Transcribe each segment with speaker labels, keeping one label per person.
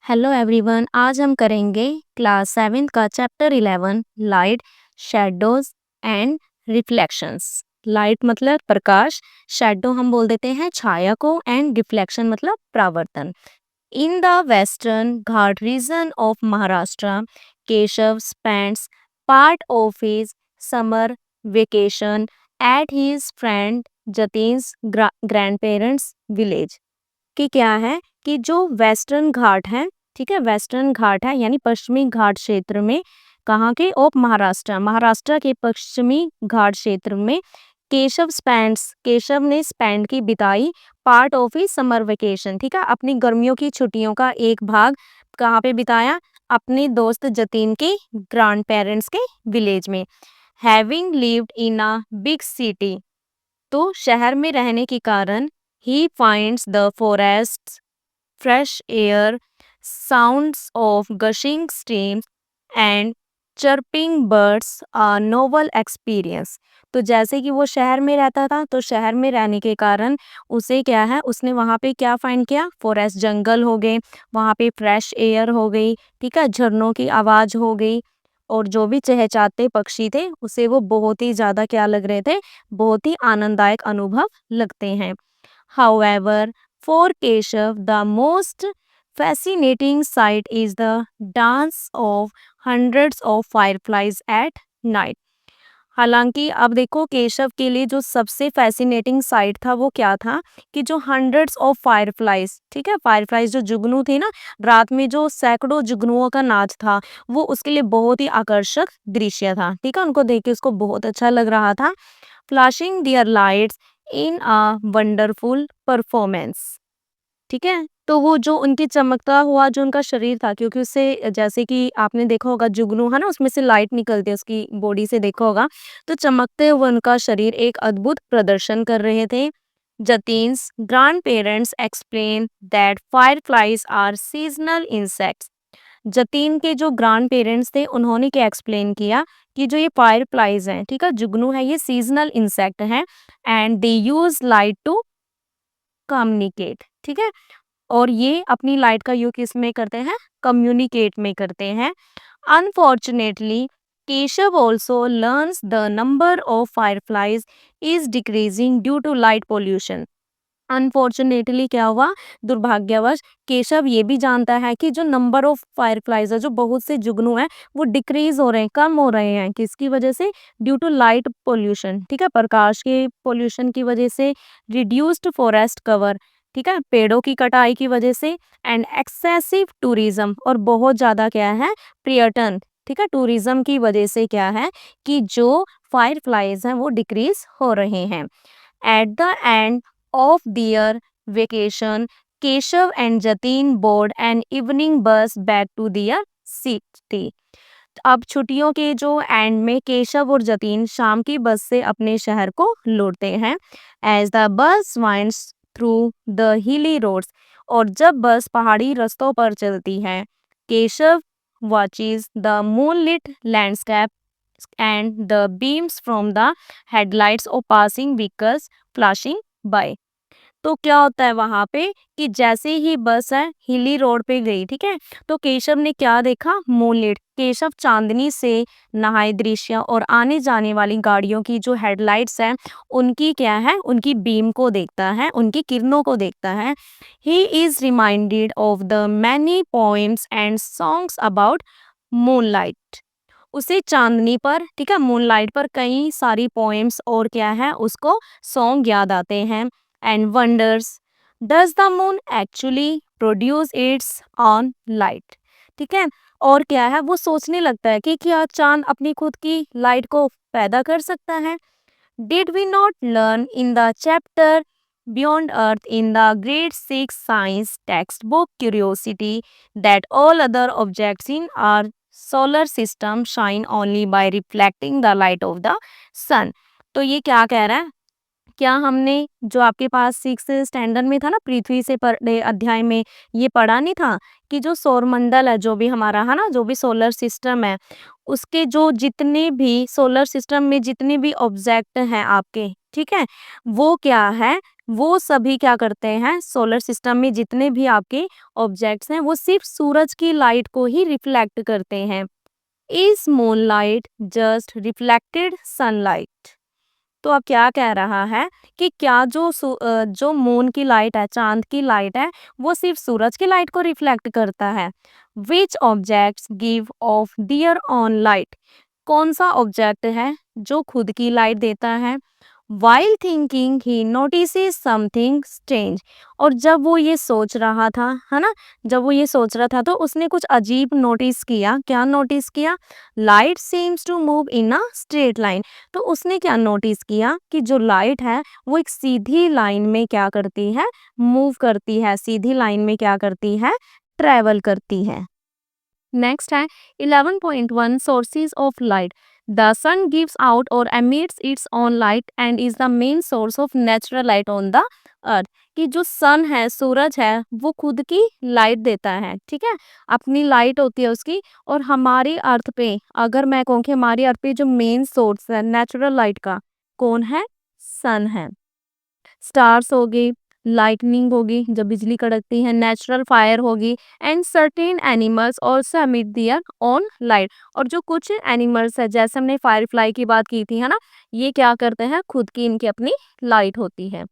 Speaker 1: Hello everyone. आज हम करेंगे क्लास 7 का chapter 11 light, shadows and reflections. Light मतलब प्रकाश, शैडो हम बोल देते हैं छाया को, एंड रिफ्लेक्शन मतलब परावर्तन। In the Western Ghat region of Maharashtra, Keshav spends part of his summer vacation at his friend Jatin's grand parents village. कि क्या है कि जो वेस्टर्न घाट है, ठीक है, वेस्टर्न घाट है यानी पश्चिमी घाट क्षेत्र में, कहाँ के, ऑफ महाराष्ट्र, महाराष्ट्र के पश्चिमी घाट क्षेत्र में केशव ने स्पेंड की बिताई part of he summer vacation, ठीक है, अपनी गर्मियों की छुट्टियों का एक भाग कहाँ पे बिताया, अपने दोस्त जतीन के ग्रैंड पेरेंट्स के विलेज में। Having lived in a big city, तो शहर में रहने के कारण he finds the forests, fresh air, sounds of gushing streams and chirping birds a novel experience। तो जैसे कि वो शहर में रहता था, तो शहर में रहने के कारण उसे क्या है, उसने वहाँ पे क्या फाइंड किया, फॉरेस्ट, जंगल हो गए, वहाँ पे फ्रेश एयर हो गई, ठीक है, झरनों की आवाज़ हो गई, और जो भी चहचहाते पक्षी थे उसे वो बहुत ही ज़्यादा क्या लग रहे थे, बहुत ही आनंददायक अनुभव लगते हैं। However, for Keshav, the most fascinating sight is the dance of hundreds of fireflies at night। हालांकि अब देखो, केशव के लिए जो सबसे फैसिनेटिंग साइट था वो क्या था कि जो हंड्रेड्स ऑफ फायरफ्लाइज, ठीक है, फायरफ्लाइज जो जुगनू थे ना, रात में जो सैकड़ों जुगनुओं का नाच था, वो उसके लिए बहुत ही आकर्षक दृश्य था, ठीक है, उनको देख के उसको बहुत अच्छा लग रहा था। Flashing their lights in a wonderful performance, ठीक है, तो वो जो उनकी चमकता हुआ जो उनका शरीर था, क्योंकि उससे, जैसे कि आपने देखा होगा जुगनू है ना, उसमें से लाइट निकलती है, उसकी बॉडी से देखा होगा, तो चमकते हुए उनका शरीर एक अद्भुत प्रदर्शन कर रहे थे। Jatin's grand parents explain that fireflies are seasonal insects. Jatin के जो ग्रैंड पेरेंट्स थे उन्होंने क्या एक्सप्लेन किया कि जो ये फायरफ्लाइज हैं, ठीक है, जुगनू है, ये सीजनल इंसेक्ट हैं, and they use light to communicate, ठीक है, और ये अपनी लाइट का यूज किस में करते हैं, कम्युनिकेट में करते हैं। Unfortunately Keshav also learns the number of fireflies is decreasing due to light pollution. Unfortunately क्या हुआ, दुर्भाग्यवश केशव ये भी जानता है कि जो नंबर ऑफ फायरफ्लाइज है, जो बहुत से जुगनू हैं, वो डिक्रीज हो रहे हैं, कम हो रहे हैं, किसकी वजह से, ड्यू टू लाइट पोल्यूशन, ठीक है, प्रकाश के पोल्यूशन की वजह से, रिड्यूस्ड फॉरेस्ट कवर, ठीक है, पेड़ों की कटाई की वजह से, एंड एक्सेसिव टूरिज्म, और बहुत ज्यादा क्या है, पर्यटन, ठीक है, टूरिज्म की वजह से क्या है कि जो फायरफ्लाइज हैं वो डिक्रीज हो रहे हैं। At the end of their vacation, Keshav and Jatin board an evening bus back to their city। अब छुट्टियों के जो एंड में केशव और जतीन शाम की बस से अपने शहर को लौटते हैं। As the bus winds through the hilly roads, और जब बस पहाड़ी रास्तों पर चलती है, Keshav watches the moonlit landscape and the beams from the headlights of passing vehicles flashing by। तो क्या होता है वहां पे कि जैसे ही बस है हिली रोड पे गई, ठीक है, तो केशव ने क्या देखा, मूनलाइट, केशव चांदनी से नहाए दृश्य और आने जाने वाली गाड़ियों की जो हेडलाइट्स हैं उनकी क्या है, उनकी बीम को देखता है, उनकी किरणों को देखता है। He is reminded of the many poems and songs about moonlight. उसे चांदनी पर, ठीक है, मूनलाइट पर कई सारी पोएम्स और क्या है, उसको सॉन्ग याद आते हैं। And wonders does the moon actually produce it's on light, ठीक है, और क्या है, वो सोचने लगता है कि क्या चांद अपनी खुद की लाइट को पैदा कर सकता है। Did we not learn in the chapter beyond earth in the grade 6 science text book curiosity that all other objects in our solar system shine only by reflecting the light of the sun. तो ये क्या कह रहा है, क्या हमने जो आपके पास 6 स्टैंडर्ड में था ना, पृथ्वी से पढ़े अध्याय में, ये पढ़ा नहीं था कि जो सौरमंडल है, जो भी हमारा है ना, जो भी सोलर सिस्टम है, उसके जो जितने भी सोलर सिस्टम में जितने भी ऑब्जेक्ट हैं आपके, ठीक है, वो क्या है, वो सभी क्या करते हैं, सोलर सिस्टम में जितने भी आपके ऑब्जेक्ट्स हैं वो सिर्फ सूरज की लाइट को ही रिफ्लेक्ट करते हैं। Is moonlight just reflected sunlight? तो अब क्या कह रहा है कि क्या जो मून की लाइट है, चांद की लाइट है, वो सिर्फ सूरज की लाइट को रिफ्लेक्ट करता है? Which objects give off their own light? कौन सा ऑब्जेक्ट है जो खुद की लाइट देता है? While thinking he notices something strange। और जब वो ये सोच रहा था, है ना, जब वो ये सोच रहा था तो उसने कुछ अजीब नोटिस किया। क्या नोटिस किया? Light seems to move in a straight line। तो उसने क्या नोटिस किया कि जो लाइट है वो एक सीधी लाइन में क्या करती है, मूव करती है, सीधी लाइन में क्या करती है, ट्रेवल करती है। नेक्स्ट है 11.1 sources of light। The sun gives out or emits its own light and is the main source of natural light on the earth। कि जो सन है, सूरज है, वो खुद की लाइट देता है, ठीक है, अपनी लाइट होती है उसकी। और हमारी अर्थ पे, अगर मैं कहूँ कि हमारी अर्थ पे जो मेन सोर्स है नेचुरल लाइट का, कौन है? सन है। स्टार्स होगी, लाइटनिंग होगी जब बिजली कड़कती है, नेचुरल फायर होगी, and certain animals also emit their on light. और जो कुछ एनिमल्स है, जैसे हमने फायरफ्लाई की बात की थी, है ना, ये क्या करते हैं, खुद की इनकी अपनी लाइट होती है।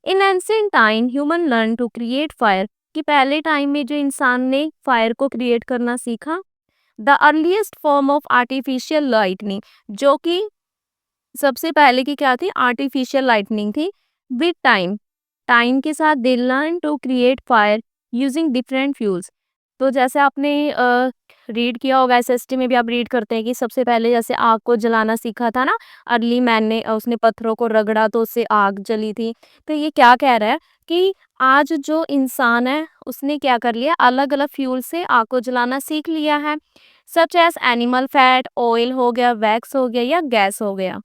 Speaker 1: In ancient time human learn to create fire. कि पहले टाइम में जो इंसान ने फायर को क्रिएट करना सीखा। The earliest form of artificial lightning, जो कि सबसे पहले की क्या थी, आर्टिफिशियल लाइटनिंग थी। विद टाइम, टाइम के साथ they learn to create fire using different fuels. तो जैसे आपने रीड किया होगा, एसएसटी में भी आप रीड करते हैं कि सबसे पहले जैसे आग को जलाना सीखा था ना, अर्ली मैन ने, उसने पत्थरों को रगड़ा तो उससे आग जली थी। तो ये क्या कह रहा है कि आज जो इंसान है उसने क्या कर लिया, अलग अलग फ्यूल से आग को जलाना सीख लिया है। Such as animal fat, oil हो गया, वैक्स हो गया, या गैस हो गया।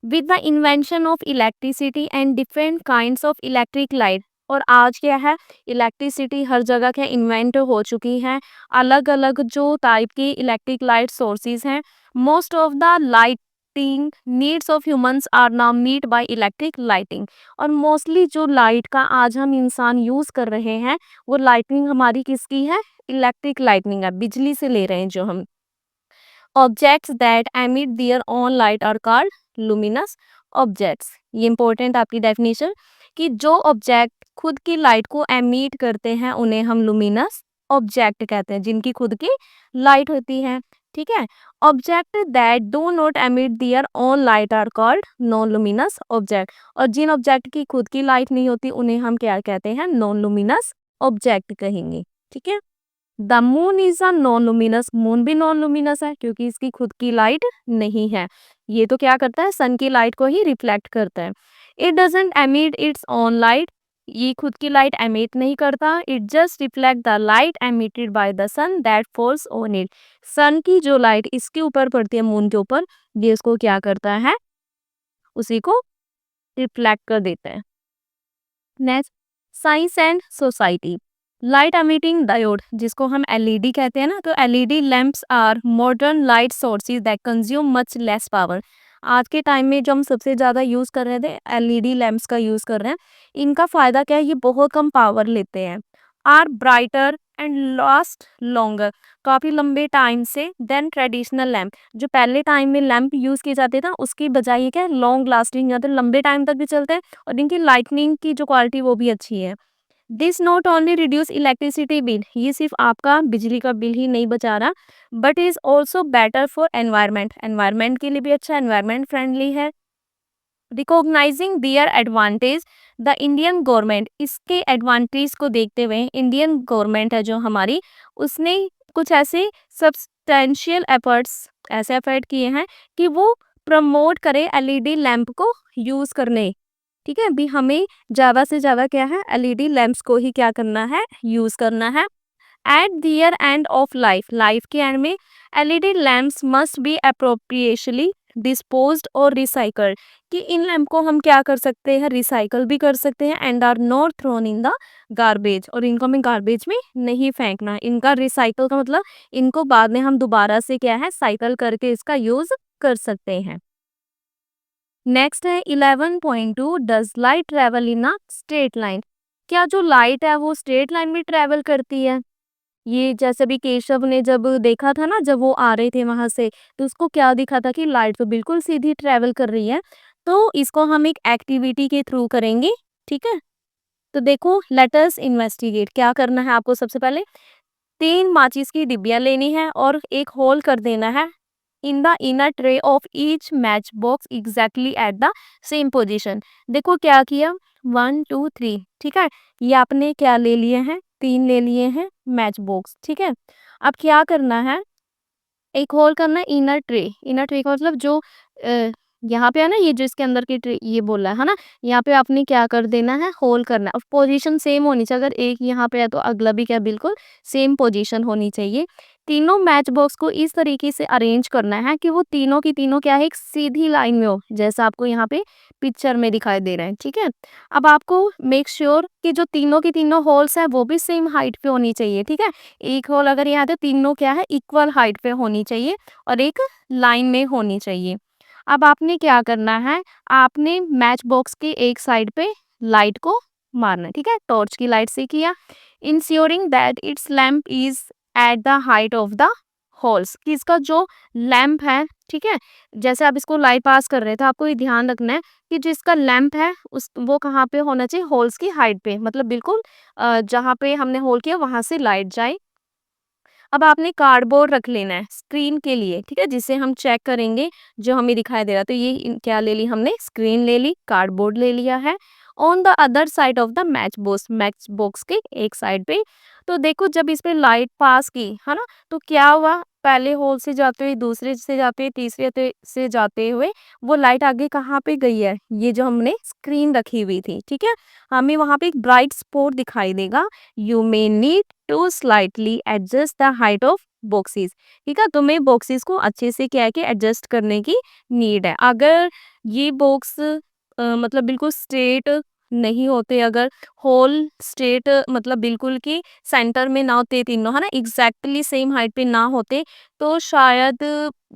Speaker 1: With the invention of electricity and different kinds of electric light. और आज क्या है, इलेक्ट्रिसिटी हर जगह क्या इन्वेंट हो चुकी है। अलग अलग जो टाइप की इलेक्ट्रिक लाइट सोर्सेज हैं, most of the lighting needs of humans are now meet by electric lighting. और मोस्टली जो लाइट का आज हम इंसान यूज कर रहे हैं, वो लाइटिंग हमारी किसकी है, इलेक्ट्रिक लाइटनिंग है, बिजली से ले रहे हैं जो हम। Objects that emit their own light are called luminous objects. ये इंपॉर्टेंट आपकी डेफिनेशन, कि जो ऑब्जेक्ट खुद की लाइट को एमिट करते हैं उन्हें हम लुमिनस ऑब्जेक्ट कहते हैं, जिनकी खुद की लाइट होती है, ठीक है। Object that do not emit their own light are called non luminous object. और जिन ऑब्जेक्ट की खुद की लाइट नहीं होती उन्हें हम क्या कहते हैं, नॉन लुमिनस ऑब्जेक्ट कहेंगे, ठीक है। The moon is a non luminous, moon भी नॉन लुमिनस है क्योंकि इसकी खुद की लाइट नहीं है। ये तो क्या करता है, सन की लाइट को ही रिफ्लेक्ट करता है। It doesn't emit its own light, ये खुद की लाइट एमिट नहीं करता। It just reflect the light emitted by the sun that falls on it. Sun की जो लाइट इसके ऊपर पड़ती है, मून के ऊपर, ये इसको क्या करता है, उसी को रिफ्लेक्ट कर देता है। Next, science and society. Light emitting diode, जिसको हम एलईडी कहते हैं ना, तो LED lamps are modern light sources that consume much less power. आज के टाइम में जो हम सबसे ज़्यादा यूज़ कर रहे थे, एलईडी लैंप्स का यूज़ कर रहे हैं। इनका फ़ायदा क्या है, ये बहुत कम पावर लेते हैं। Are brighter and last longer, काफ़ी लंबे टाइम से देन ट्रेडिशनल लैंप। जो पहले टाइम में लैंप यूज़ किए जाते थे उसकी बजाय ये क्या है, लॉन्ग लास्टिंग, या तो लंबे टाइम तक भी चलते हैं, और इनकी लाइटनिंग की जो क्वालिटी वो भी अच्छी है। This not only reduce electricity bill, ये सिर्फ आपका बिजली का बिल ही नहीं बचा रहा, but is also better for environment, environment के लिए भी अच्छा, एनवायरमेंट फ्रेंडली है। Recognising their advantage, the Indian government, इसके एडवांटेज को देखते हुए इंडियन गवर्नमेंट है जो हमारी, उसने कुछ ऐसे सब्सटेंशियल एफर्ट्स, ऐसे एफर्ट किए हैं कि वो प्रमोट करे एलईडी लैंप को यूज करने, ठीक है। अभी हमें ज़्यादा से ज़्यादा क्या है, एलईडी लैंप्स को ही क्या करना है, यूज़ करना है। At their end of life, life के एंड में LED lamps must be appropriately disposed और रिसाइकल्ड, कि इन लैंप को हम क्या कर सकते हैं, रिसाइकल भी कर सकते हैं। And are not thrown in the garbage, और इनको हमें गार्बेज में नहीं फेंकना। इनका रिसाइकल का मतलब इनको बाद में हम दोबारा से क्या है, साइकिल करके इसका यूज़ कर सकते हैं। नेक्स्ट है 11.2 does light travel in a straight line. क्या जो लाइट है वो स्ट्रेट लाइन में ट्रेवल करती है? ये जैसे भी केशव ने जब देखा था ना, जब वो आ रहे थे वहां से, तो उसको क्या दिखा था कि लाइट तो बिल्कुल सीधी ट्रेवल कर रही है। तो इसको हम एक एक्टिविटी के थ्रू करेंगे, ठीक है। तो देखो, लेट अस इन्वेस्टिगेट। क्या करना है आपको? सबसे पहले 3 माचिस की डिब्बियाँ लेनी है और एक होल कर देना है in the inner tray of each match box exactly at the same position. देखो क्या किया, 1 2 3, ठीक है। ये आपने क्या ले लिए हैं? 3 ले लिए हैं मैच बॉक्स, ठीक है। अब क्या करना है, एक होल करना है इनर ट्रे। इनर ट्रे का मतलब जो अ, यहाँ पे है ना, ये जो इसके अंदर की ट्रे ये बोला है ना, यहाँ पे आपने क्या कर देना है, होल करना है। और पोजीशन सेम होनी चाहिए। अगर एक यहाँ पे है तो अगला भी क्या बिल्कुल सेम पोजीशन होनी चाहिए। तीनों मैच बॉक्स को इस तरीके से अरेंज करना है कि वो तीनों की तीनों क्या है, एक सीधी लाइन में हो, जैसा आपको यहाँ पे पिक्चर में दिखाई दे रहा है, ठीक है। अब आपको मेक श्योर कि जो तीनों की तीनों होल्स है वो भी सेम हाइट पे होनी चाहिए, ठीक है। एक होल अगर यहाँ तो तीनों क्या है, इक्वल हाइट पे होनी चाहिए और एक लाइन में होनी चाहिए। अब आपने क्या करना है, आपने मैच बॉक्स के एक साइड पे लाइट को मारना है, ठीक है। टॉर्च की लाइट से किया, ensuring that it's lamp is at the height of the holes, कि इसका जो लैम्प है, ठीक है, जैसे आप इसको लाइट पास कर रहे हैं तो आपको ये ध्यान रखना है कि जो इसका लैम्प है उस वो कहाँ पे होना चाहिए, होल्स की हाइट पे, मतलब बिल्कुल जहाँ पे हमने होल किया वहां से लाइट जाए। अब आपने कार्डबोर्ड रख लेना है स्क्रीन के लिए, ठीक है, जिसे हम चेक करेंगे जो हमें दिखाई दे रहा है। तो ये क्या ले ली हमने, स्क्रीन ले ली, कार्डबोर्ड ले लिया है। On the other side of the match box के एक साइड पे। तो देखो, जब इस पे लाइट पास की है ना, तो क्या हुआ, पहले होल से जाते हुए, दूसरे से जाते हुए, तीसरे से जाते हुए वो लाइट आगे कहाँ पे गई है, ये जो हमने स्क्रीन रखी हुई थी, ठीक है, हमें वहां पे एक ब्राइट स्पॉट दिखाई देगा। You may need to slightly adjust the height of boxes, ठीक है। तुम्हें बॉक्सेस को अच्छे से क्या है कि एडजस्ट करने की नीड है। अगर ये बॉक्स मतलब बिल्कुल स्ट्रेट नहीं होते, अगर होल स्ट्रेट मतलब बिल्कुल कि सेंटर में ना होते तीनों, है ना, एग्जैक्टली सेम हाइट पे ना होते, तो शायद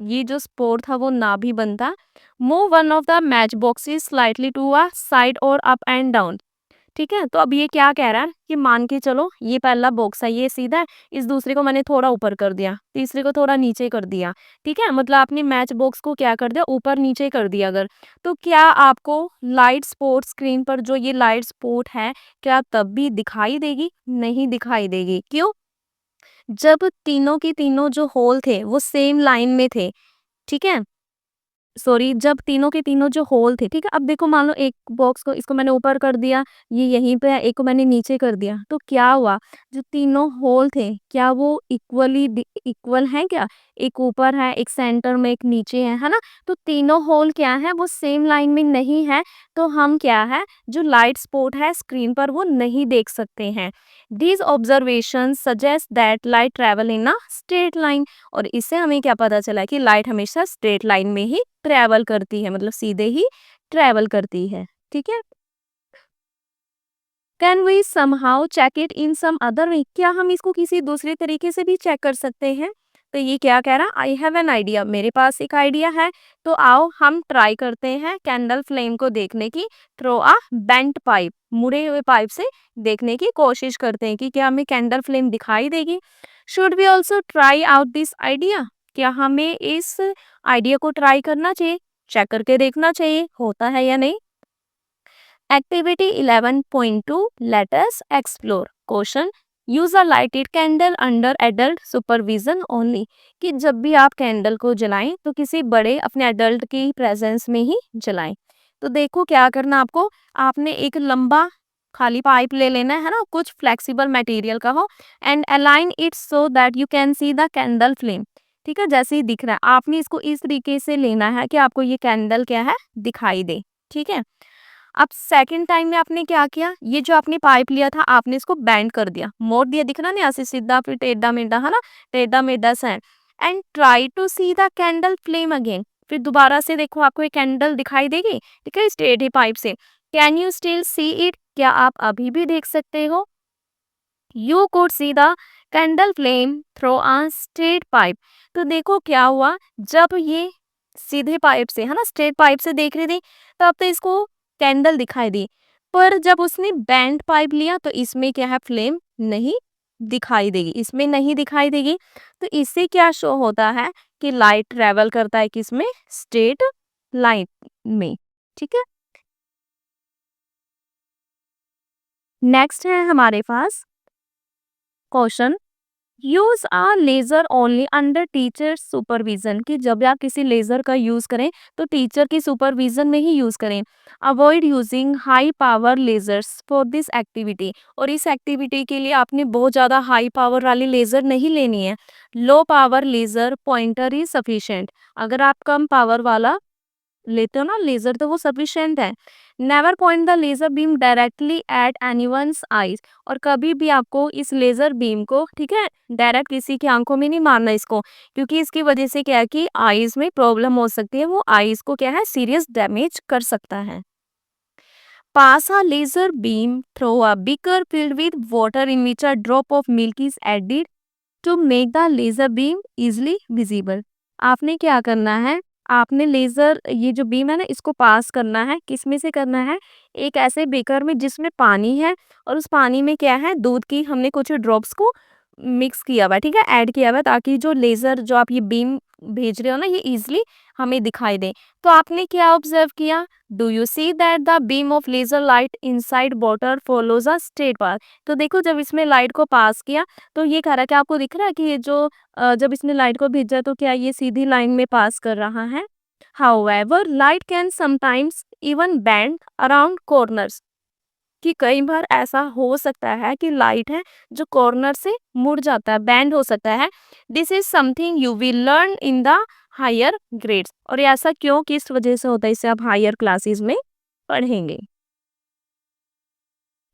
Speaker 1: ये जो स्पोर्ट था वो ना भी बनता। Move one of the match boxes slightly to a side और अप एंड डाउन, ठीक है। तो अब ये क्या कह रहा है कि मान के चलो ये पहला बॉक्स है, ये सीधा है, इस दूसरे को मैंने थोड़ा ऊपर कर दिया, तीसरे को थोड़ा नीचे कर दिया, ठीक है, मतलब आपने मैच बॉक्स को क्या कर दिया, ऊपर नीचे कर दिया अगर, तो क्या आपको लाइट स्पॉट स्क्रीन पर जो ये लाइट स्पॉट है, क्या तब भी दिखाई देगी? नहीं दिखाई देगी। क्यों? जब तीनों की तीनों जो होल थे वो सेम लाइन में थे, ठीक है, सॉरी, जब तीनों के तीनों जो होल थे, ठीक है। अब देखो, मान लो एक बॉक्स को, इसको मैंने ऊपर कर दिया, ये यहीं पे है, एक को मैंने नीचे कर दिया, तो क्या हुआ, जो तीनों होल थे क्या वो इक्वली इक्वल हैं क्या? एक ऊपर है, एक सेंटर में, एक नीचे है ना। तो तीनों होल क्या है, वो सेम लाइन में नहीं है, तो हम क्या है, जो लाइट स्पॉट है स्क्रीन पर वो नहीं देख सकते हैं। These observation suggest that light travel in a straight line, और इससे हमें क्या पता चला कि लाइट हमेशा स्ट्रेट लाइन में ही ट्रैवल करती है, मतलब सीधे ही ट्रैवल करती है, ठीक है। Can we somehow check it in some other way, क्या हम इसको किसी दूसरे तरीके से भी चेक कर सकते हैं? तो ये क्या कह रहा, आई हैव एन आइडिया, मेरे पास एक आइडिया है। तो आओ हम ट्राई करते हैं कैंडल फ्लेम को देखने की, थ्रो अ बेंट पाइप, मुड़े हुए पाइप से देखने की कोशिश करते हैं कि क्या हमें कैंडल फ्लेम दिखाई देगी। Should we also try out this idea, क्या हमें इस आइडिया को ट्राई करना चाहिए, चेक करके देखना चाहिए होता है या नहीं। Activity 11.2 late us explore question, use अ lighted candle under adult supervision only, कि जब भी आप कैंडल को जलाएं तो किसी बड़े अपने एडल्ट की प्रेजेंस में ही जलाएं। तो देखो क्या करना आपको, आपने एक लंबा खाली पाइप ले लेना है ना, कुछ फ्लेक्सिबल मटेरियल का हो, and align it so that you can see the candle flame, ठीक है, जैसे ही दिख रहा है आपने इसको इस तरीके से लेना है कि आपको ये कैंडल क्या है, दिखाई दे, ठीक है। अब सेकंड टाइम में आपने क्या किया, ये जो आपने पाइप लिया था आपने इसको बेंड कर दिया, मोड़ दिया, दिख रहा नहीं, ऐसे सीधा फिर टेढ़ा मेढ़ा, है ना, टेढ़ा मेढ़ा सा है। And try to see the candle flame again, फिर दोबारा से देखो आपको एक कैंडल दिखाई देगी, ठीक है, स्ट्रेट ही पाइप से। Can you still see it, क्या आप अभी भी देख सकते हो? You could see the candle flame through a straight pipe. तो देखो क्या हुआ, जब ये सीधे पाइप से, है ना, स्ट्रेट पाइप से देख रही थी, तब तो इसको कैंडल दिखाई दी। पर जब उसने बैंड पाइप लिया तो इसमें क्या है, फ्लेम नहीं दिखाई देगी, इसमें नहीं दिखाई देगी। तो इससे क्या शो होता है कि लाइट ट्रेवल करता है किसमें, स्ट्रेट लाइन में। ठीक है, नेक्स्ट है हमारे पास question, use a laser only under teacher supervision, कि जब आप किसी लेजर का यूज करें तो टीचर की सुपरविजन में ही यूज करें। Avoid using high power lasers for this activity, और इस एक्टिविटी के लिए आपने बहुत ज़्यादा हाई पावर वाली लेजर नहीं लेनी है। Low power laser pointer is sufficient, अगर आप कम पावर वाला लेते हो ना लेजर तो वो सफिशिएंट है। Never point the laser beam directly at anyone's eyes, और कभी भी आपको इस लेजर बीम को, ठीक है, डायरेक्ट किसी की आंखों में नहीं मारना इसको, क्योंकि इसकी वजह से क्या है कि आईज में प्रॉब्लम हो सकती है, वो आईज को क्या है, सीरियस डैमेज कर सकता है। पास a laser beam through a beaker filled with water in which a drop of milk is added to make the laser beam easily visible। आपने क्या करना है, आपने लेजर ये जो बीम है ना इसको पास करना है, किस में से करना है, एक ऐसे बेकर में जिसमें पानी है, और उस पानी में क्या है, दूध की हमने कुछ ड्रॉप्स को मिक्स किया हुआ है, ठीक है, ऐड किया हुआ है, ताकि जो लेजर जो आप ये बीम भेज रहे हो ना ये इजिली हमें दिखाई दे। तो आपने क्या ऑब्जर्व किया, do you see that the beam of laser light inside water follows a straight path. तो देखो जब इसमें लाइट को पास किया तो ये कह रहा है कि आपको दिख रहा है कि ये जो जब इसने लाइट को भेजा तो क्या ये सीधी लाइन में पास कर रहा है। However light can sometimes even bend around corners, कि कई बार ऐसा हो सकता है कि लाइट है जो कॉर्नर से मुड़ जाता है, बैंड हो सकता है। This is something you will learn in the higher grades, और ये ऐसा क्यों, किस वजह से होता है, इसे आप हायर क्लासेस में पढ़ेंगे।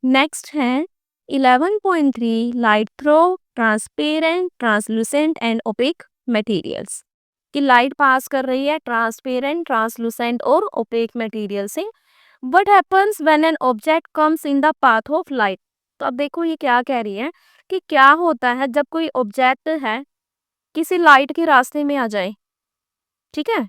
Speaker 1: नेक्स्ट है 11.3 light through transparent translucent and opaque materials, कि लाइट पास कर रही है ट्रांसपेरेंट ट्रांसलूसेंट और ओपेक मटेरियल से। What happens when an object comes in the path of light? तो अब देखो ये क्या कह रही है कि क्या होता है जब कोई ऑब्जेक्ट है किसी लाइट के रास्ते में आ जाए, ठीक है।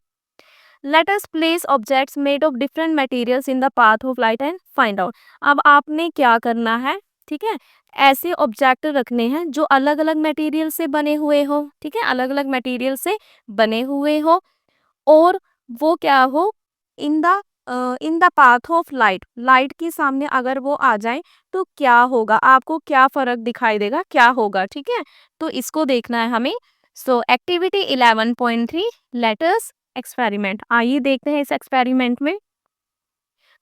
Speaker 1: Let us place objects made of different materials in the path of light and find out। अब आपने क्या करना है, ठीक है, ऐसे ऑब्जेक्ट रखने हैं जो अलग अलग मटेरियल से बने हुए हो, ठीक है, अलग अलग मटेरियल से बने हुए हो, और वो क्या हो, in the in the path of light, light के सामने अगर वो आ जाए तो क्या होगा, आपको क्या फर्क दिखाई देगा, क्या होगा, ठीक है। तो इसको देखना है हमें। सो एक्टिविटी 11.3 लेटर्स एक्सपेरिमेंट, आइए देखते हैं इस एक्सपेरिमेंट में।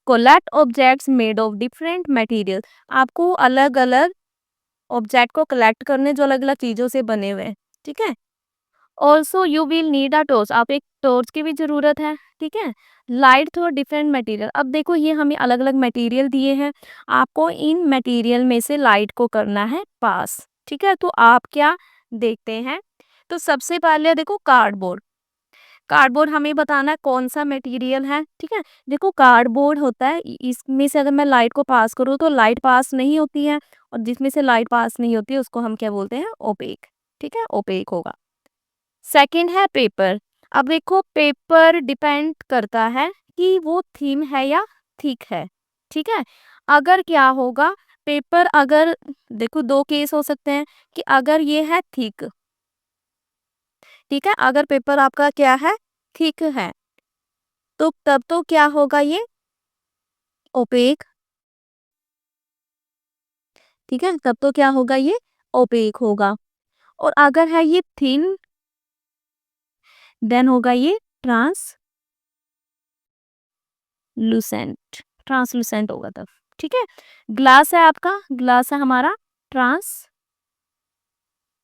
Speaker 1: Collect objects made of different material, आपको अलग अलग ऑब्जेक्ट को कलेक्ट करने जो अलग अलग चीजों से बने हुए हैं, ठीक है। Also you will need a torch, आप एक टॉर्च की भी जरूरत है, ठीक है। लाइट थ्रू डिफरेंट मटेरियल, अब देखो ये हमें अलग अलग मटेरियल दिए हैं, आपको इन मटेरियल में से लाइट को करना है पास, ठीक है। तो आप क्या देखते हैं, तो सबसे पहले देखो कार्डबोर्ड, कार्डबोर्ड हमें बताना है कौन सा मटेरियल है, ठीक है। देखो कार्डबोर्ड होता है, इसमें से अगर मैं लाइट को पास करूँ तो लाइट पास नहीं होती है, और जिसमें से लाइट पास नहीं होती है उसको हम क्या बोलते हैं, ओपेक, ठीक है, ओपेक होगा। सेकंड है पेपर, अब देखो पेपर डिपेंड करता है कि वो थीम है या थिक है, ठीक है। अगर क्या होगा, पेपर अगर, देखो दो केस हो सकते हैं, कि अगर ये है थिक, ठीक है, अगर पेपर आपका क्या है, थिक है, तो तब तो क्या होगा ये, ओपेक, ठीक है, तब तो क्या होगा ये, ओपेक होगा। और अगर है ये थिन, देन होगा ये ट्रांसलूसेंट, ट्रांसलूसेंट होगा तब, ठीक है। ग्लास है आपका, ग्लास है हमारा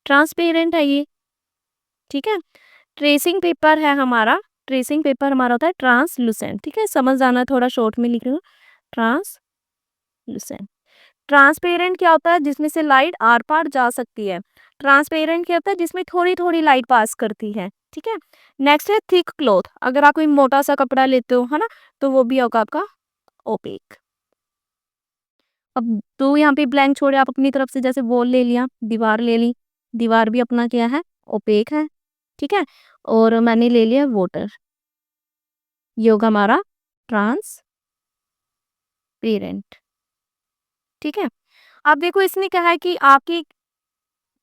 Speaker 1: ट्रांसपेरेंट है ये, ठीक है। ट्रेसिंग पेपर है हमारा, ट्रेसिंग पेपर हमारा होता है ट्रांसलूसेंट, ठीक है, समझ जाना, थोड़ा शॉर्ट में लिख रही हूँ, ट्रांसलूसेंट। ट्रांसपेरेंट क्या होता है, जिसमें से लाइट आर पार जा सकती है। ट्रांसपेरेंट क्या होता है, जिसमें थोड़ी थोड़ी लाइट पास करती है, ठीक है। नेक्स्ट है थिक क्लॉथ, अगर आप कोई मोटा सा कपड़ा लेते हो, है ना, तो वो भी होगा आपका ओपेक। अब तो यहाँ पे ब्लैंक छोड़े, आप अपनी तरफ से जैसे वॉल ले लिया, दीवार ले ली, दीवार भी अपना क्या है, ओपेक है, ठीक है। और मैंने ले लिया वाटर, ये होगा हमारा ट्रांसपेरेंट। ठीक है, अब देखो इसने कहा है कि आपकी,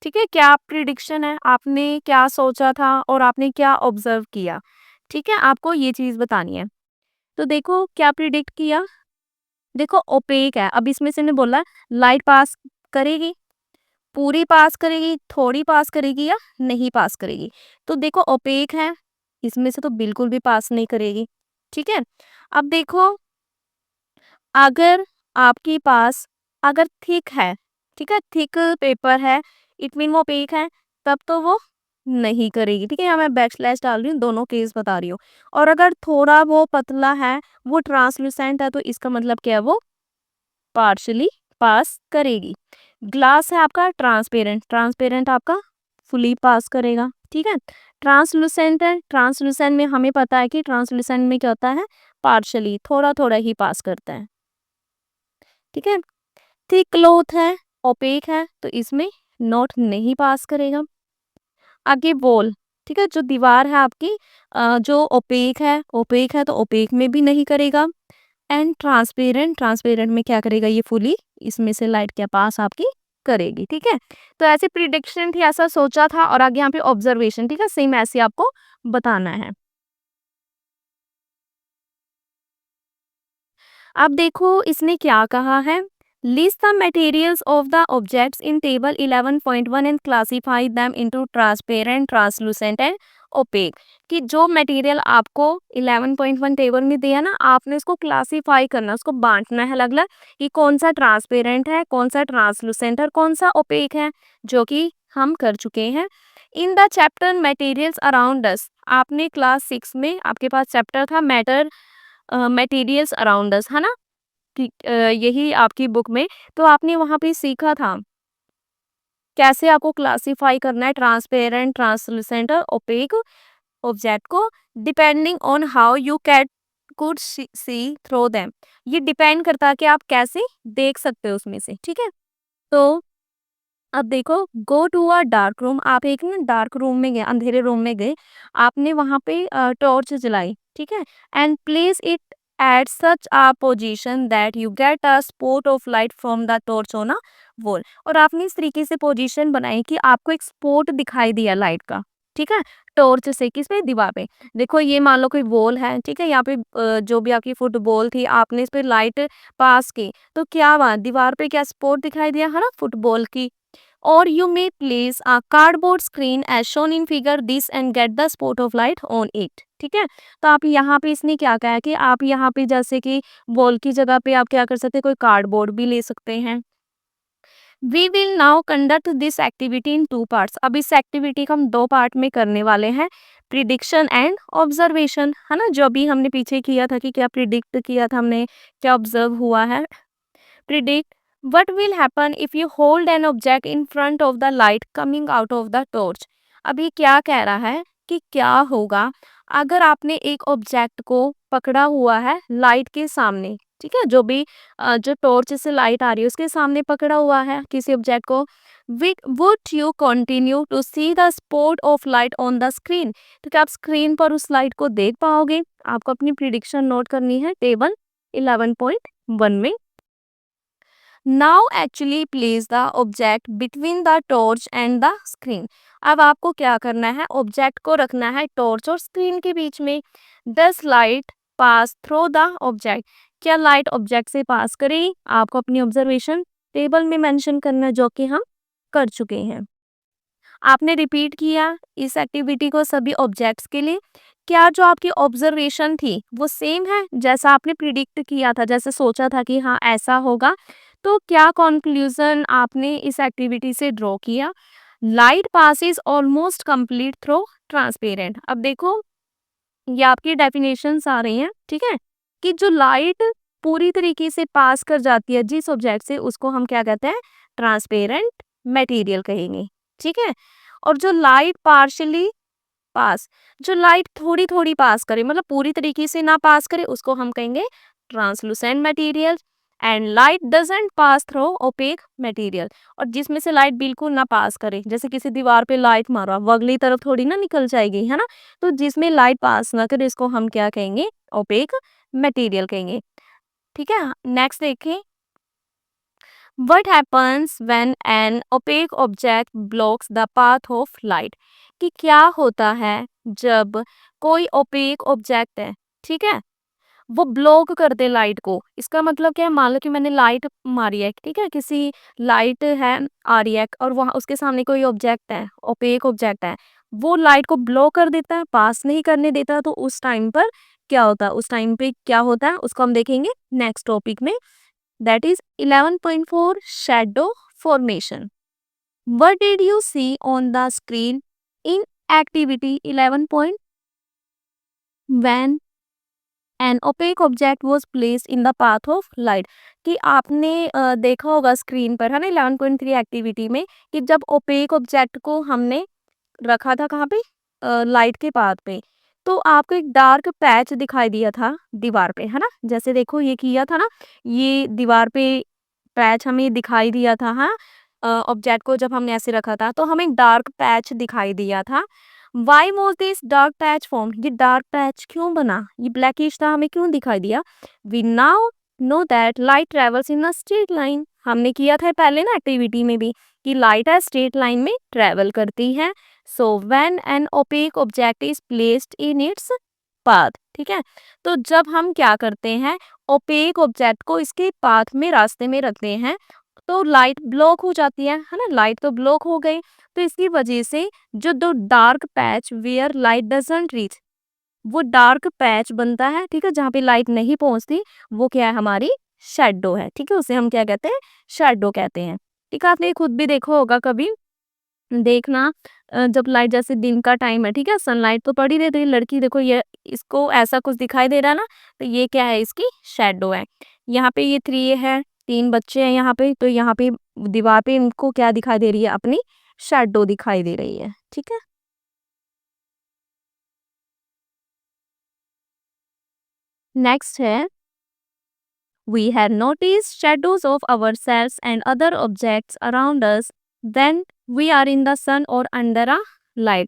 Speaker 1: ठीक है, क्या प्रिडिक्शन है, आपने क्या सोचा था और आपने क्या ऑब्जर्व किया। ठीक है, आपको ये चीज बतानी है। तो देखो क्या प्रिडिक्ट किया, देखो ओपेक है। अब इसमें से ने बोला लाइट पास करेगी, पूरी पास करेगी, थोड़ी पास करेगी या नहीं पास करेगी। तो देखो ओपेक है, इसमें से तो बिल्कुल भी पास नहीं करेगी। ठीक है, अब देखो अगर आपके पास अगर थिक है, ठीक है, थिक पेपर है, इट मीन वो ओपेक है, तब तो वो नहीं करेगी। ठीक है, यहाँ मैं बैकस्लैश डाल रही हूँ, दोनों केस बता रही हूँ। और अगर थोड़ा वो पतला है, वो ट्रांसलूसेंट है, तो इसका मतलब क्या है, वो पार्शली पास करेगी। ग्लास है आपका ट्रांसपेरेंट, ट्रांसपेरेंट आपका फुली पास करेगा। ठीक है, ट्रांसलूसेंट है, ट्रांसलूसेंट में हमें पता है कि ट्रांसलूसेंट में क्या होता है, पार्शली थोड़ा थोड़ा ही पास करता है। ठीक है, थिक क्लॉथ है, ओपेक है, तो इसमें नोट नहीं पास करेगा। आगे वॉल, ठीक है, जो दीवार है आपकी, जो ओपेक है तो ओपेक में भी नहीं करेगा। एंड ट्रांसपेरेंट, ट्रांसपेरेंट में क्या करेगा, ये फुली इसमें से लाइट क्या पास आपकी करेगी। ठीक है, तो ऐसे प्रिडिक्शन थी, ऐसा सोचा था, और आगे यहाँ पे ऑब्जर्वेशन, ठीक है, सेम ऐसे आपको बताना है। अब देखो इसने क्या कहा है, list the materials of the objects in table 11.1 and classify them into transparent, translucent and opaque. कि जो मटेरियल आपको 11.1 टेबल में दिया ना, आपने इसको क्लासिफाई करना, उसको बांटना है अलग अलग, कि कौन सा ट्रांसपेरेंट है, कौन सा ट्रांसलूसेंट है, कौन सा ओपेक है, जो कि हम कर चुके हैं। इन the chapter materials around us, आपने क्लास 6 में आपके पास चैप्टर था मैटर, मटेरियल्स अराउंड अस, है ना, कि यही आपकी बुक में, तो आपने वहाँ पे सीखा था कैसे आपको क्लासिफाई करना है ट्रांसपेरेंट, ट्रांसलूसेंट और ओपेक ऑब्जेक्ट को, depending on how you can could see through them. ये डिपेंड करता है कि आप कैसे देख सकते हो उसमें से। ठीक है, तो अब देखो go to a dark room, आप एक ना डार्क रूम में गए, अंधेरे रूम में गए, आपने वहां पे टॉर्च जलाई। ठीक है, and place it at such a position that you get a spot of light from the torch on a wall. और आपने इस तरीके से पोजीशन बनाई कि आपको एक स्पॉट दिखाई दिया लाइट का। ठीक है, टॉर्च से किस पे, दीवार पे। देखो ये मान लो कोई वॉल है, ठीक है, यहाँ पे जो भी आपकी फुटबॉल थी, आपने इस पे लाइट पास की, तो क्या हुआ, दीवार पे क्या स्पॉट दिखाई दिया, है ना, फुटबॉल की। Or you may place a cardboard screen as shown in figure this and get the spot of light on it। ठीक है, तो आप यहाँ पे इसने क्या कहा है कि आप यहाँ पे जैसे कि बॉल की जगह पे आप क्या कर सकते हैं, कोई कार्डबोर्ड भी ले सकते हैं। We will now conduct this activity in 2 parts. अब इस एक्टिविटी को हम 2 पार्ट में करने वाले हैं, प्रिडिक्शन एंड ऑब्जर्वेशन, है ना, जो भी हमने पीछे किया था कि क्या प्रिडिक्ट किया था हमने, क्या ऑब्जर्व हुआ है। Predict what will happen if you hold an object in front of the light coming out of the torch। अभी क्या कह रहा है कि क्या होगा अगर आपने एक ऑब्जेक्ट को पकड़ा हुआ है लाइट के सामने। ठीक है, जो भी जो टॉर्च से लाइट आ रही है उसके सामने पकड़ा हुआ है किसी ऑब्जेक्ट को। Would you continue to see the spot of light on the screen. तो क्या आप स्क्रीन पर उस लाइट को देख पाओगे। आपको अपनी प्रिडिक्शन नोट करनी है टेबल 11.1 में। Now actually place the object between the torch and the screen. अब आपको क्या करना है, ऑब्जेक्ट को रखना है टॉर्च और स्क्रीन के बीच में। Does light pass through the object. क्या लाइट ऑब्जेक्ट से पास करेगी, आपको अपनी ऑब्जर्वेशन टेबल में मेंशन करना है, जो कि हम कर चुके हैं। आपने रिपीट किया इस एक्टिविटी को सभी ऑब्जेक्ट्स के लिए। क्या जो आपकी ऑब्जर्वेशन थी वो सेम है जैसा आपने प्रिडिक्ट किया था, जैसे सोचा था कि हाँ ऐसा होगा। तो क्या कंक्लूजन आपने इस एक्टिविटी से ड्रॉ किया। Light passes almost complete through transparent. अब देखो ये आपकी डेफिनेशंस आ रही हैं, ठीक है, कि जो लाइट पूरी तरीके से पास कर जाती है जिस ऑब्जेक्ट से, उसको हम क्या कहते हैं, ट्रांसपेरेंट मटेरियल कहेंगे। ठीक है, और जो लाइट पार्शियली पास, जो लाइट थोड़ी थोड़ी पास करे, मतलब पूरी तरीके से ना पास करे, उसको हम कहेंगे translucent material. And light doesn't pass through opaque material, और जिसमें से लाइट बिल्कुल ना पास करे, जैसे किसी दीवार पे लाइट मारा, वो अगली तरफ थोड़ी ना निकल जाएगी, है ना। तो जिसमें लाइट पास ना करे इसको हम क्या कहेंगे, ओपेक मटेरियल कहेंगे। ठीक है, नेक्स्ट देखें, What happens when an opaque object blocks the path of light? कि क्या होता है जब कोई ओपेक ऑब्जेक्ट है, ठीक है, वो ब्लॉक कर दे लाइट को। इसका मतलब क्या है, मान लो कि मैंने लाइट मारी है, ठीक है, किसी लाइट है आ रही है और वहाँ उसके सामने कोई ऑब्जेक्ट है, ओपेक ऑब्जेक्ट है, वो लाइट को ब्लॉक कर देता है, पास नहीं करने देता, तो उस टाइम पर क्या होता है, उस टाइम पे क्या होता है उसको हम देखेंगे नेक्स्ट टॉपिक में। That is 11.4 shadow formation. What did you see on the screen in activity 11. When an opaque object was placed in the path of light? कि आपने देखा होगा स्क्रीन पर, है ना, 11.3 एक्टिविटी में कि जब ओपेक ऑब्जेक्ट को हमने रखा था कहाँ पे, लाइट के पाथ पे, तो आपको एक डार्क पैच दिखाई दिया था दीवार पे, है ना। जैसे देखो ये किया था ना, ये दीवार पे पैच हमें दिखाई दिया था, हाँ, ऑब्जेक्ट को जब हमने ऐसे रखा था तो हमें डार्क पैच दिखाई दिया था। Why was this dark patch form, ये डार्क पैच क्यों बना, ये ब्लैकिश था, हमें क्यों दिखाई दिया। We now know that light travels in a straight line, हमने किया था पहले ना एक्टिविटी में भी कि लाइट है स्ट्रेट लाइन में ट्रेवल करती है। So when an opaque object is placed in its path, ठीक है, तो जब हम क्या करते हैं, ओपेक ऑब्जेक्ट को इसके पाथ में, रास्ते में रखते हैं, तो लाइट ब्लॉक हो जाती है ना, लाइट तो ब्लॉक हो गई, तो इसकी वजह से जो दो dark patch where light doesn't reach, वो डार्क पैच बनता है, ठीक है, जहाँ पे लाइट नहीं पहुंचती, वो क्या है, हमारी शेडो है, ठीक है, उसे हम क्या कहते हैं, शेडो कहते हैं। ठीक है, आपने खुद भी देखा होगा कभी, देखना, जब लाइट जैसे दिन का टाइम है, ठीक है, सनलाइट तो पड़ी रहती है, लड़की देखो ये इसको ऐसा कुछ दिखाई दे रहा है ना, तो ये क्या है, इसकी शेडो है। यहाँ पे ये 3 है, 3 बच्चे हैं यहाँ पे, तो यहाँ पे दीवार पे इनको क्या दिखाई दे रही है, अपनी शेडो दिखाई दे रही है, ठीक है। नेक्स्ट है, we have noticed shadows of ourselves and other objects around us then we are in the sun or under a light.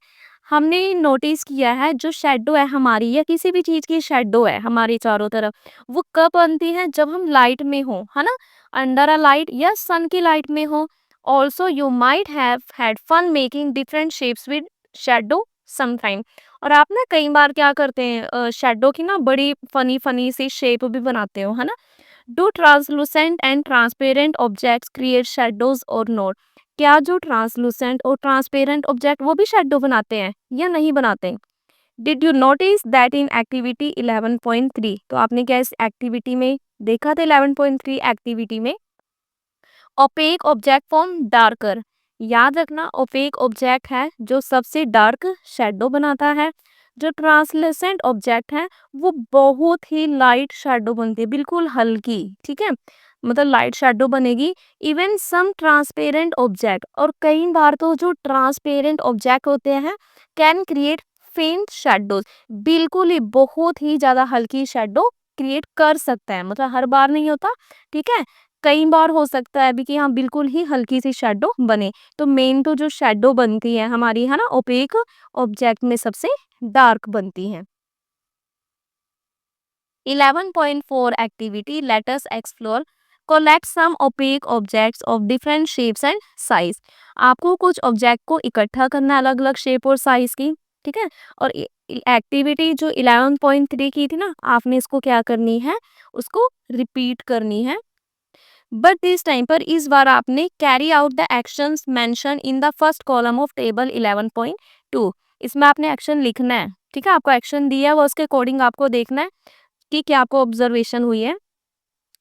Speaker 1: हमने नोटिस किया है जो शेडो है हमारी, या किसी भी चीज की शेडो है हमारी चारों तरफ, वो कब बनती है, जब हम लाइट में हो, है ना, अंडर अ लाइट या सन की लाइट में हो। Also you might have had fun making different shapes with shadow sometime. और आप ना कई बार क्या करते हैं, शेडो की ना बड़ी फनी फनी सी शेप भी बनाते हो, है ना। Do translucent and transparent objects create shadows और नोट? क्या जो ट्रांसलूसेंट और ट्रांसपेरेंट ऑब्जेक्ट वो भी शेडो बनाते हैं या नहीं बनाते? Did you notice that in activity 11.3? तो आपने क्या इस एक्टिविटी में देखा था, 11.3 एक्टिविटी में ओपेक ऑब्जेक्ट फॉर्म डार्कर। याद रखना, ओपेक ऑब्जेक्ट है जो सबसे डार्क शेडो बनाता है, जो ट्रांसलेसेंट ऑब्जेक्ट है वो बहुत ही लाइट शेडो बनती है, बिल्कुल हल्की, ठीक है, मतलब लाइट शेडो बनेगी। इवन सम ट्रांसपेरेंट ऑब्जेक्ट, और कई बार तो जो ट्रांसपेरेंट ऑब्जेक्ट होते हैं कैन क्रिएट फेंट शेडोज, बिल्कुल ही बहुत ही ज्यादा हल्की शेडो क्रिएट कर सकता है, मतलब हर बार नहीं होता, ठीक है, कई बार हो सकता है अभी कि हाँ बिल्कुल ही हल्की सी शेडो बने। तो मेन तो जो शेडो बनती है हमारी, है ना, ओपेक ऑब्जेक्ट में सबसे डार्क बनती है। 11.4 activity, let us explore collect some opaque objects of different shapes and sizes. आपको कुछ ऑब्जेक्ट को इकट्ठा करना है अलग अलग शेप और साइज की, ठीक है, और एक्टिविटी जो 11.3 की थी ना, आपने इसको क्या करनी है, उसको रिपीट करनी है, बट दिस टाइम पर इस बार आपने carry out the actions mention in the first column of table 11.2। इसमें आपने एक्शन लिखना है, ठीक है, आपको एक्शन दिया है वो उसके अकॉर्डिंग आपको देखना है कि क्या आपको ऑब्जर्वेशन हुई है।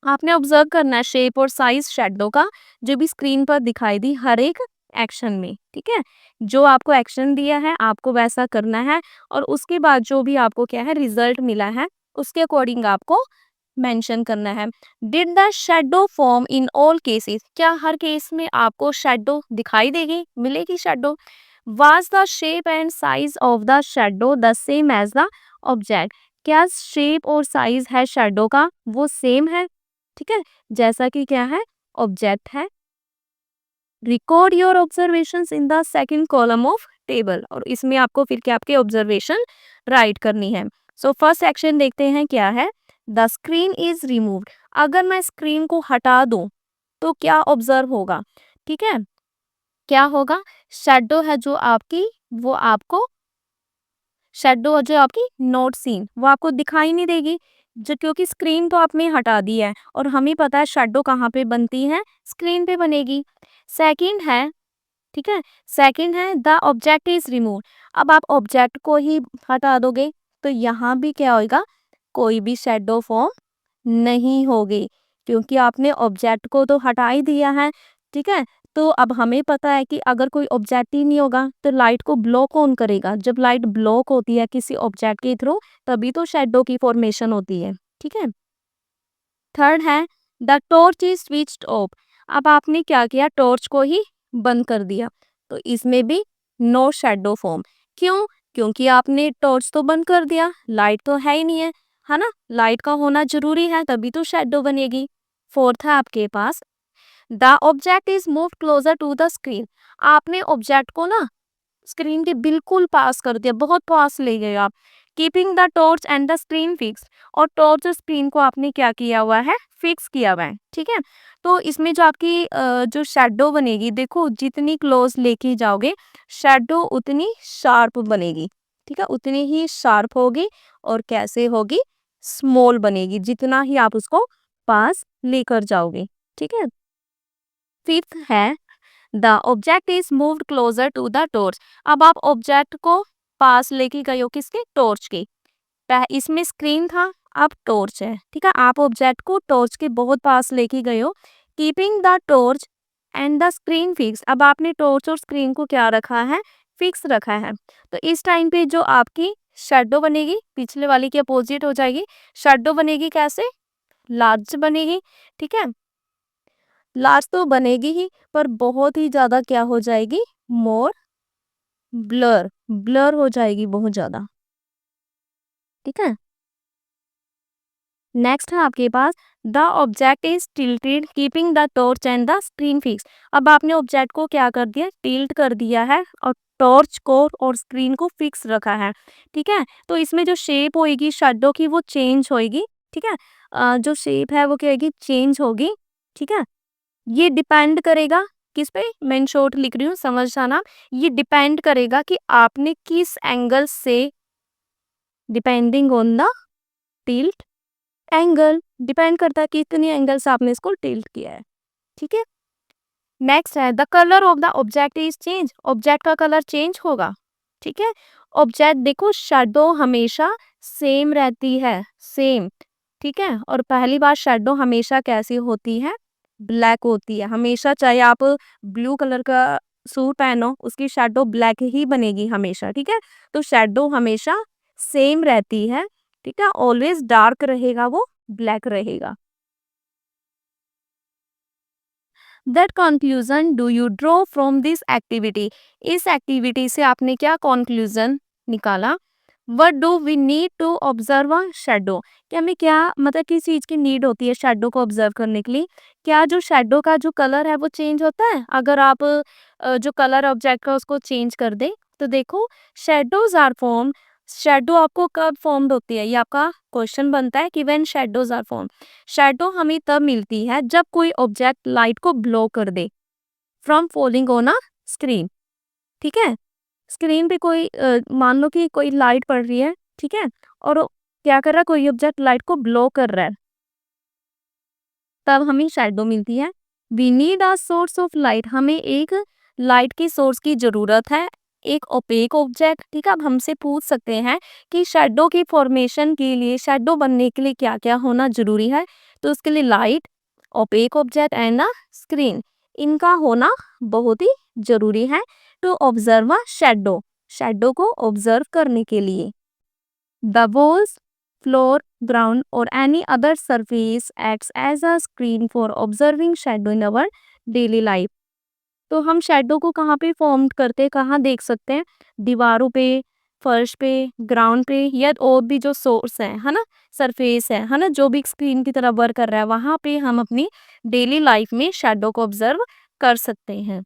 Speaker 1: आपने ऑब्जर्व करना है शेप और साइज शेडो का जो भी स्क्रीन पर दिखाई दी हर एक एक्शन में, ठीक है, जो आपको एक्शन दिया है आपको वैसा करना है, और उसके बाद जो भी आपको क्या है रिजल्ट मिला है उसके अकॉर्डिंग आपको मेंशन करना है। Did the shadow form in all cases? क्या हर केस में आपको शेडो दिखाई देगी, मिलेगी shadow? Was the shape and size of the shadow the same as the object? क्या शेप और साइज है शेडो का वो सेम है? ठीक है, जैसा कि क्या है, ऑब्जेक्ट है। Record your observations in the second column of table, और इसमें आपको फिर क्या आपके ऑब्जर्वेशन राइट करनी है। सो फर्स्ट सेक्शन देखते हैं क्या है। द स्क्रीन इज रिमूव्ड, अगर मैं स्क्रीन को हटा दूं तो क्या ऑब्जर्व होगा, ठीक है, क्या होगा, शेडो है जो आपकी, वो आपको, शेडो जो आपकी नोट सीन, वो आपको दिखाई नहीं देगी, जो क्योंकि स्क्रीन तो आपने हटा दी है और हमें पता है शेडो कहाँ पे बनती है, स्क्रीन पे बनेगी। सेकंड है, ठीक है, सेकंड है द ऑब्जेक्ट इज रिमूव, अब आप ऑब्जेक्ट को ही हटा दोगे तो यहाँ भी क्या होगा, कोई भी शेडो फॉर्म नहीं होगी, क्योंकि आपने ऑब्जेक्ट को तो हटा ही दिया है, ठीक है। तो अब हमें पता है कि अगर कोई ऑब्जेक्ट ही नहीं होगा तो लाइट को ब्लॉक कौन करेगा, जब लाइट ब्लॉक होती है किसी ऑब्जेक्ट के थ्रू तभी तो शेडो की फॉर्मेशन होती है, ठीक है। थर्ड है the torch is switched off, अब आपने क्या किया, टॉर्च को ही बंद कर दिया, तो इसमें भी नो शेडो फॉर्म, क्यों, क्योंकि आपने टॉर्च तो बंद कर दिया, लाइट तो है ही नहीं है ना, लाइट का होना जरूरी है तभी तो शेडो बनेगी। फोर्थ है आपके पास the object is move closer to the screen, आपने ऑब्जेक्ट को ना स्क्रीन के बिल्कुल पास कर दिया, बहुत पास ले गए आप। Keeping the torch and the screen fix, और टॉर्च और स्क्रीन को आपने क्या किया हुआ है, फिक्स किया हुआ है, ठीक है। तो इसमें जो आपकी जो शेडो बनेगी, देखो जितनी क्लोज लेके जाओगे शेडो उतनी शार्प बनेगी, ठीक है, उतनी ही शार्प होगी, और कैसे होगी, स्मॉल बनेगी जितना ही आप उसको पास लेकर जाओगे, ठीक है। फिफ्थ है the object is moved closer to the torch, अब आप ऑब्जेक्ट को पास लेके गए हो किसके, टॉर्च के, इसमें स्क्रीन था, अब टॉर्च है, ठीक है, आप ऑब्जेक्ट को टॉर्च के बहुत पास लेके गए हो। Keeping the torch and the screen fix, अब आपने टॉर्च और स्क्रीन को क्या रखा है, फिक्स रखा है, तो इस टाइम पे जो आपकी शेडो बनेगी पिछले वाली के अपोजिट हो जाएगी, शेडो बनेगी कैसे, लार्ज बनेगी, ठीक है, लार्ज तो बनेगी ही पर बहुत ही ज्यादा क्या हो जाएगी, मोर ब्लर, ब्लर हो जाएगी बहुत ज्यादा, ठीक है। नेक्स्ट है आपके पास the object is tilted keeping the torch and the screen fix, अब आपने ऑब्जेक्ट को क्या कर दिया, टिल्ट कर दिया है और टॉर्च को और स्क्रीन को फिक्स रखा है, ठीक है। तो इसमें जो शेप होएगी शेडो की वो चेंज होएगी, ठीक है, जो शेप है वो क्या होगी, चेंज होगी, ठीक है। ये डिपेंड करेगा किस पे, मैं इन शॉर्ट लिख रही हूँ समझ जाना, ये डिपेंड करेगा कि आपने किस एंगल से, depending on the tilt angle, depend करता है कि कितनी एंगल से आपने इसको टिल्ट किया है, ठीक है। नेक्स्ट है the colour of the object is change, object का कलर चेंज होगा, ठीक है। ऑब्जेक्ट देखो शेडो हमेशा सेम रहती है, सेम, ठीक है, और पहली बार शेडो हमेशा कैसी होती है, ब्लैक होती है हमेशा, चाहे आप ब्लू कलर का सूट पहनो उसकी शेडो ब्लैक ही बनेगी हमेशा, ठीक है। तो शेडो हमेशा सेम रहती है, ठीक है, ऑलवेज डार्क रहेगा, वो ब्लैक रहेगा। That conclusion do you draw from this activity, इस एक्टिविटी से आपने क्या कंक्लूजन निकाला। What do we need to observe a shadow, कि हमें क्या मतलब किस चीज की नीड होती है शेडो को ऑब्जर्व करने के लिए, क्या जो शेडो का जो कलर है वो चेंज होता है अगर आप जो कलर ऑब्जेक्ट का उसको चेंज कर दे, तो देखो शेडोज आर फॉर्म, शेडो आपको कब फॉर्म्ड होती है, ये आपका क्वेश्चन बनता है कि when shadows are form, shadow हमें तब मिलती है जब कोई ऑब्जेक्ट लाइट को ब्लो कर दे from falling on a screen, ठीक है। स्क्रीन पे कोई मान लो कि कोई लाइट पड़ रही है, ठीक है, और वो क्या कर रहा है, कोई ऑब्जेक्ट लाइट को ब्लो कर रहा है, तब हमें शैडो मिलती है। We need a source of light, हमें एक लाइट की सोर्स की जरूरत है, एक ओपेक ऑब्जेक्ट, ठीक है। अब हमसे पूछ सकते हैं कि शैडो की फॉर्मेशन के लिए, शैडो बनने के लिए क्या क्या होना जरूरी है, तो उसके लिए light, opaque object and a screen, इनका होना बहुत ही जरूरी है to observe a shadow, shadow को ऑब्जर्व करने के लिए। The walls, floor, ground or any other surface acts as a screen for observing shadow in our daily life. तो हम शेडो को कहाँ पे फॉर्म करते हैं, कहाँ देख सकते हैं, दीवारों पे, फर्श पे, ग्राउंड पे या और भी जो सोर्स है ना, सरफेस है ना, जो भी स्क्रीन की तरह वर्क कर रहा है वहाँ पे हम अपनी डेली लाइफ में शैडो को ऑब्जर्व कर सकते हैं।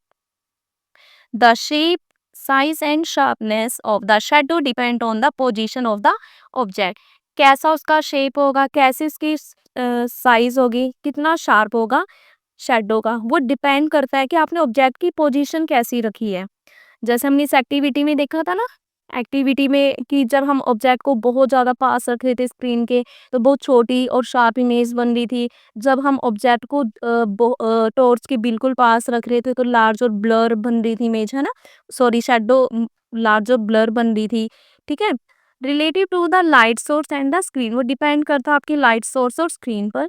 Speaker 1: The shape, size and sharpness of the shadow depend on the position of the object. कैसा उसका शेप होगा, कैसी उसकी साइज होगी, कितना शार्प होगा शैडो का, वो डिपेंड करता है कि आपने ऑब्जेक्ट की पोजीशन कैसी रखी है। जैसे हमने इस एक्टिविटी में देखा था ना, एक्टिविटी में कि जब हम ऑब्जेक्ट को बहुत ज़्यादा पास रख रहे थे स्क्रीन के, तो बहुत छोटी और शार्प इमेज बन रही थी। जब हम ऑब्जेक्ट को टॉर्च के बिल्कुल पास रख रहे थे तो लार्ज और ब्लर बन रही थी इमेज, है ना? सॉरी, शैडो लार्ज और ब्लर बन रही थी, ठीक है? Relative to the light source and the screen, वो डिपेंड करता है आपकी लाइट सोर्स और स्क्रीन पर।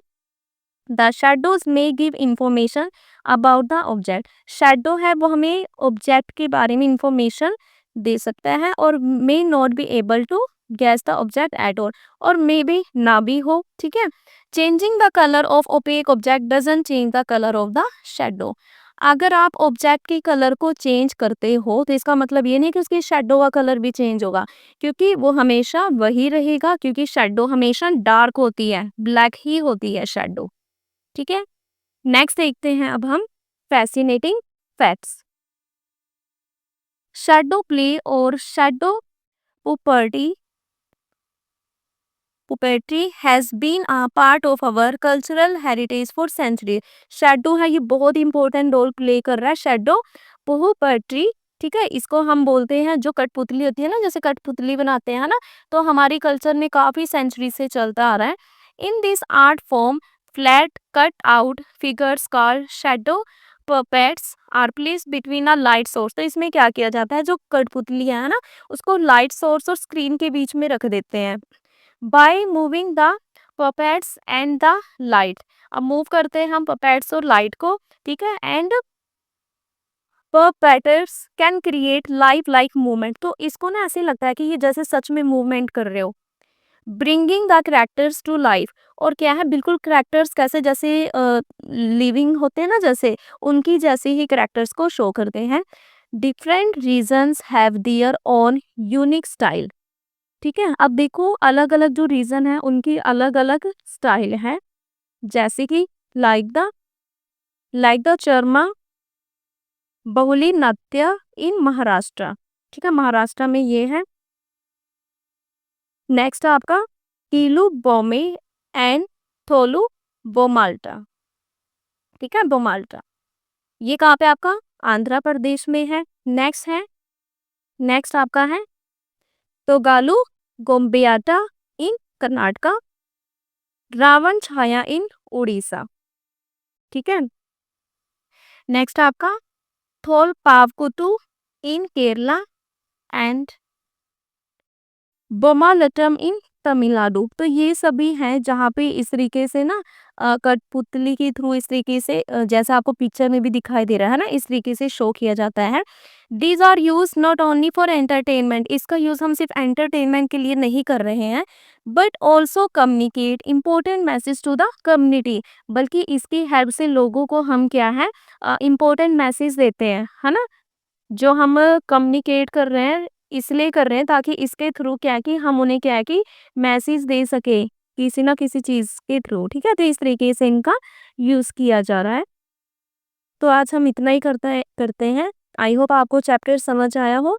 Speaker 1: The shadows may give information about the object. Shadow है वो हमें ऑब्जेक्ट के बारे में इंफॉर्मेशन दे सकता है और may not be able to guess the object at all, और मे भी ना भी हो, ठीक है? Changing the colour of opaque object doesn't change the colour of the shadow. अगर आप ऑब्जेक्ट के कलर को चेंज करते हो तो इसका मतलब ये नहीं कि उसकी शैडो का कलर भी चेंज होगा, क्योंकि वो हमेशा वही रहेगा, क्योंकि शैडो हमेशा डार्क होती है, ब्लैक ही होती है शैडो, ठीक है? नेक्स्ट देखते हैं अब हम फैसिनेटिंग फैक्ट्स। शैडो प्ले और शैडो पुपर्टी puppetry has been a part of our cultural heritage for century. Shadow है, ये बहुत इंपॉर्टेंट रोल प्ले कर रहा है, शैडो पुपेट्री, ठीक है? इसको हम बोलते हैं, जो कठपुतली होती है ना, जैसे कठपुतली बनाते हैं ना, तो हमारी कल्चर में काफी सेंचुरी से चलता आ रहा है। In this art form flat cut out figures called shadow puppets are placed between a light source. तो इसमें क्या किया जाता है, जो कठपुतली है ना, उसको लाइट सोर्स और स्क्रीन के बीच में रख देते हैं by moving the puppets and the light. अब मूव करते हैं हम पपेट्स और लाइट को, ठीक है? And puppets can create life like movement, तो इसको ना ऐसे लगता है कि ये जैसे सच में मूवमेंट कर रहे हो। Bringing the characters to life, और क्या है, बिल्कुल करैक्टर्स कैसे, जैसे लिविंग होते हैं ना, जैसे उनकी जैसे ही करैक्टर्स को शो करते हैं। Different regions have their own unique style, ठीक है? अब देखो, अलग अलग जो रीजन है उनकी अलग अलग स्टाइल है, जैसे कि लाइक द चर्मा बहुली नृत्य इन महाराष्ट्र, ठीक है? महाराष्ट्र में ये है। नेक्स्ट आपका कीलू बॉमे एंड थोलू बोमाल्टा, ठीक है? बोमाल्टा ये कहाँ पे आपका आंध्र प्रदेश में है। नेक्स्ट आपका है तोगालू गोम्बियाटा इन कर्नाटका, रावण छाया इन उड़ीसा, ठीक है? नेक्स्ट आपका थोल पावकुतु इन केरला एंड बोमालटम इन तमिलनाडु। तो ये सभी हैं जहाँ पे इस तरीके से ना कठपुतली के थ्रू इस तरीके से जैसा आपको पिक्चर में भी दिखाई दे रहा है ना, इस तरीके से शो किया जाता है। These are used not only for entertainment, इसका यूज हम सिर्फ एंटरटेनमेंट के लिए नहीं कर रहे हैं, but also communicate important message to the community, बल्कि इसकी हेल्प से लोगों को हम क्या है इम्पोर्टेंट मैसेज देते हैं, है ना? जो हम कम्युनिकेट कर रहे हैं इसलिए कर रहे हैं ताकि इसके थ्रू क्या है कि हम उन्हें क्या है कि मैसेज दे सके किसी ना किसी चीज के थ्रू, ठीक है? तो इस तरीके से इनका यूज किया जा रहा है। तो आज हम इतना ही करते हैं। आई होप आपको चैप्टर समझ आया हो।